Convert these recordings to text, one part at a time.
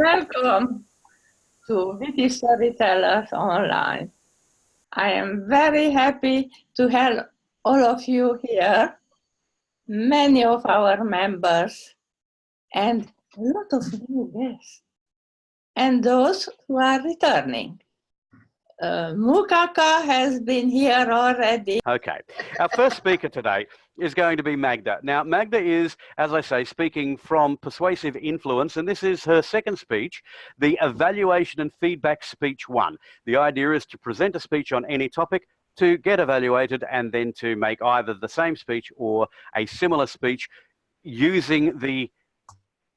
Welcome to Witty Storytellers Online. I am very happy to have all of you here, many of our members, and a lot of new guests, and those who are returning. Mukaka has been here already. Okay, our first speaker today is going to be Magda. Now, Magda is, as I say, speaking from Persuasive Influence, and this is her second speech, the Evaluation and Feedback Speech 1. The idea is to present a speech on any topic, to get evaluated, and then to make either the same speech or a similar speech using the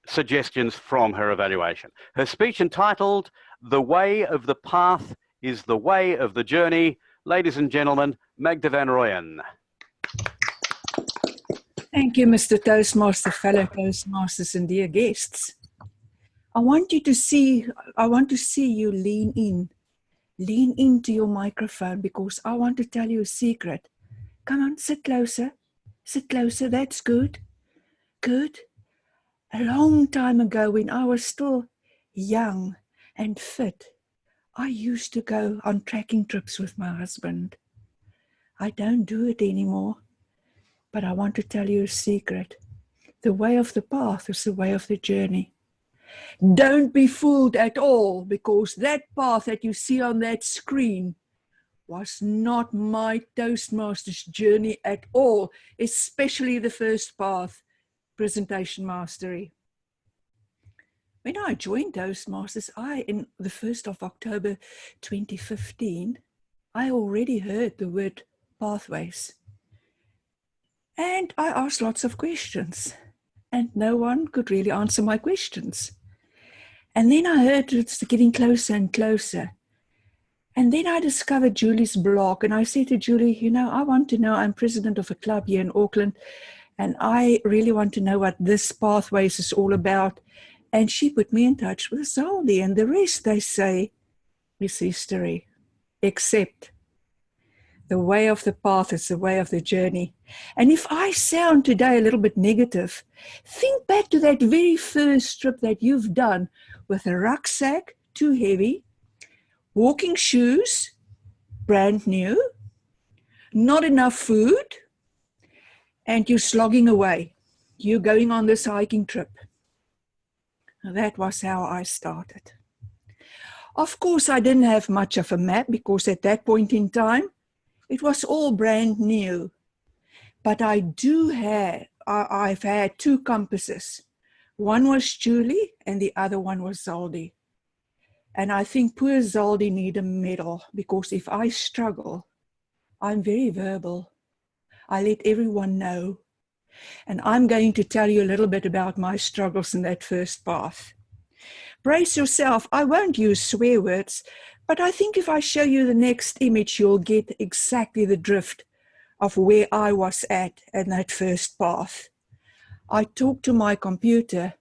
suggestions from her evaluation. Her speech entitled, "The Way of the Path is the Way of the Journey." Ladies and gentlemen, Magda van Rooyen. Thank you, Mr. Toastmaster, fellow Toastmasters and dear guests. I want to see you lean into your microphone, because I want to tell you a secret. Come on, sit closer, that's good, good. A long time ago, when I was still young and fit, I used to go on trekking trips with my husband. I don't do it anymore, but I want to tell you a secret. The way of the path is the way of the journey. Don't be fooled at all, because that path that you see on that screen was not my Toastmasters journey at all, especially the first path, presentation mastery. When I joined Toastmasters, in the 1st of October 2015, I already heard the word pathways. And I asked lots of questions, and no one could really answer my questions. And then I heard it's getting closer and closer. And then I discovered Julie's blog, and I said to Julie, you know, I want to know, I'm president of a club here in Auckland, and I really want to know what this Pathways is all about. And she put me in touch with Zaldi, and the rest, they say, is history. Except the way of the path is the way of the journey. And if I sound today a little bit negative, think back to that very first trip that you've done with a rucksack too heavy, walking shoes, brand new, not enough food, and you're slogging away. You're going on this hiking trip. That was how I started. Of course, I didn't have much of a map, because at that point in time, it was all brand new. But I've had two compasses. One was Julie and the other one was Zaldi. And I think poor Zaldi need a medal, because if I struggle, I'm very verbal. I let everyone know. And I'm going to tell you a little bit about my struggles in that first path. Brace yourself. I won't use swear words, but I think if I show you the next image, you'll get exactly the drift of where I was at in that first path. I talked to my computer,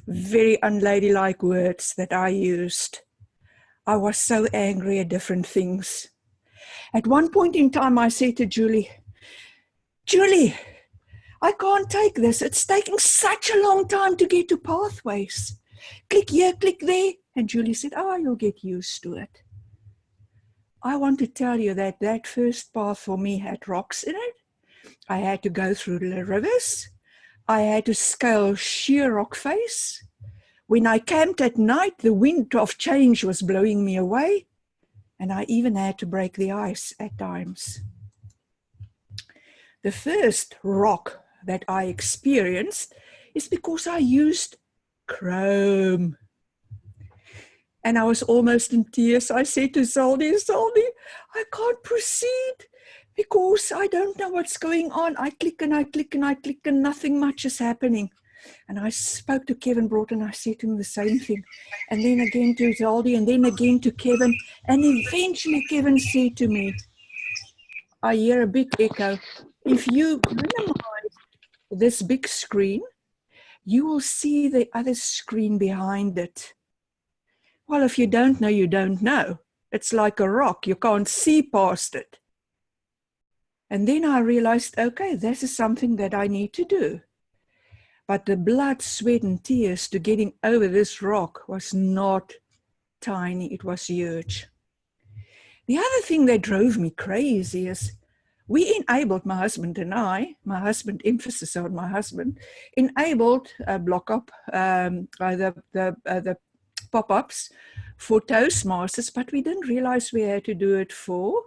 very unladylike words that I used. I was so angry at different things. At one point in time, I said to Julie, I can't take this. It's taking such a long time to get to Pathways. Click here, click there. And Julie said, oh, you'll get used to it. I want to tell you that that first path for me had rocks in it. I had to go through the rivers. I had to scale sheer rock face. When I camped at night, the wind of change was blowing me away. And I even had to break the ice at times. The first rock that I experienced is because I used chrome. And I was almost in tears. I said to Zaldi, I can't proceed because I don't know what's going on. I click and I click and I click and nothing much is happening. And I spoke to Kevin Broughton. I said to him the same thing. And then again to Zaldi and then again to Kevin. And eventually Kevin said to me, I hear a big echo. If you minimize this big screen, you will see the other screen behind it. Well, if you don't know, you don't know. It's like a rock. You can't see past it. And then I realized, okay, this is something that I need to do. But the blood, sweat, and tears to getting over this rock was not tiny, it was huge. The other thing that drove me crazy is we enabled, my husband and I, my husband, emphasis on my husband, enabled block up the pop-ups for Toastmasters, but we didn't realize we had to do it for,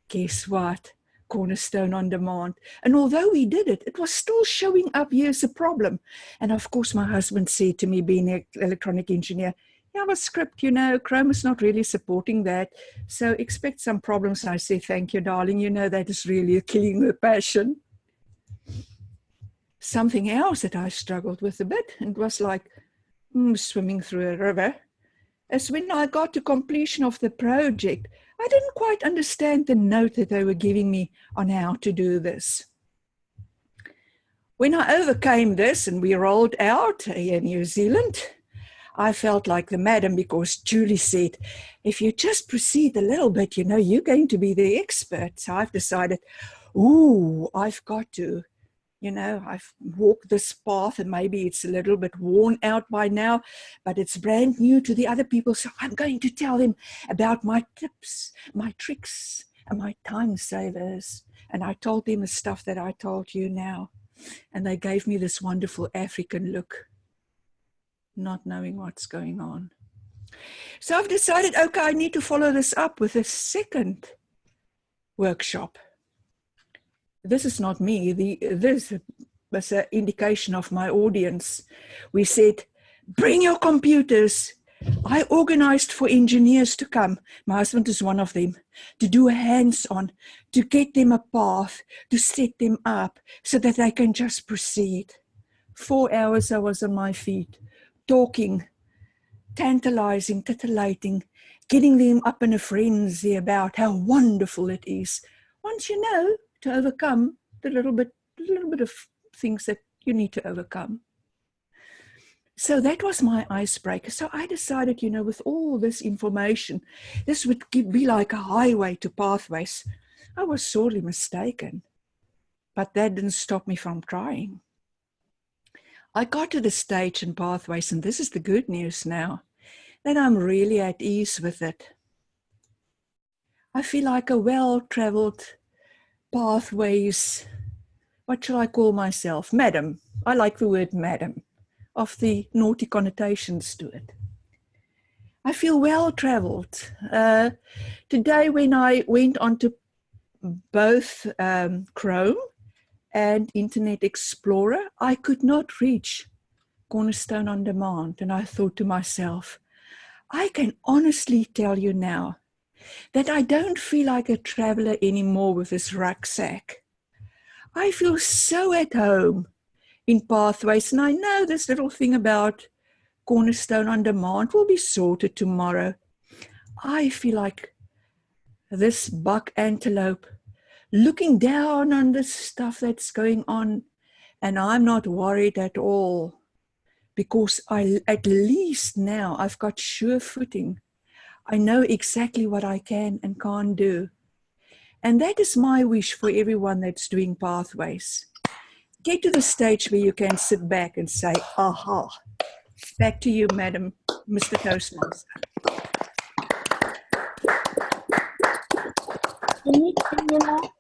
guess what? Cornerstone on Demand. And although we did it, it was still showing up, here's a problem. And of course, my husband said to me, being an electronic engineer, yeah, but script, you know, Chrome is not really supporting that. So expect some problems. And I say, thank you, darling. You know, that is really killing the passion. Something else that I struggled with a bit, and it was like swimming through a river, is when I got to completion of the project, I didn't quite understand the note that they were giving me on how to do this. When I overcame this and we rolled out here in New Zealand, I felt like the madam, because Julie said, if you just proceed a little bit, you know, you're going to be the expert. So I've decided, ooh, I've got to, you know, I've walked this path and maybe it's a little bit worn out by now, but it's brand new to the other people. So I'm going to tell them about my tips, my tricks, and my time savers. And I told them the stuff that I told you now. And they gave me this wonderful African look, not knowing what's going on. So I've decided, okay, I need to follow this up with a second workshop. This is not me. This was an indication of my audience. We said, bring your computers. I organized for engineers to come. My husband is one of them, to do a hands-on, to get them a path, to set them up so that they can just proceed. 4 hours I was on my feet, talking, tantalizing, titillating, getting them up in a frenzy about how wonderful it is. Once you know, to overcome the little bit of things that you need to overcome. So that was my icebreaker. So I decided, you know, with all this information, this would be like a highway to Pathways. I was sorely mistaken, but that didn't stop me from trying. I got to the stage in Pathways, and this is the good news now, that I'm really at ease with it. I feel like a well-traveled Pathways, what shall I call myself? Madam. I like the word madam, of the naughty connotations to it. I feel well-traveled. Today when I went onto both Chrome and Internet Explorer, I could not reach Cornerstone on Demand. And I thought to myself, I can honestly tell you now that I don't feel like a traveler anymore with this rucksack. I feel so at home in Pathways, and I know this little thing about Cornerstone on Demand will be sorted tomorrow. I feel like this buck antelope looking down on the stuff that's going on, and I'm not worried at all, because at least now I've got sure footing. I know exactly what I can and can't do. And that is my wish for everyone that's doing Pathways. Get to the stage where you can sit back and say, aha. Back to you, Madam, Mr. Toastmaster. Can you laugh?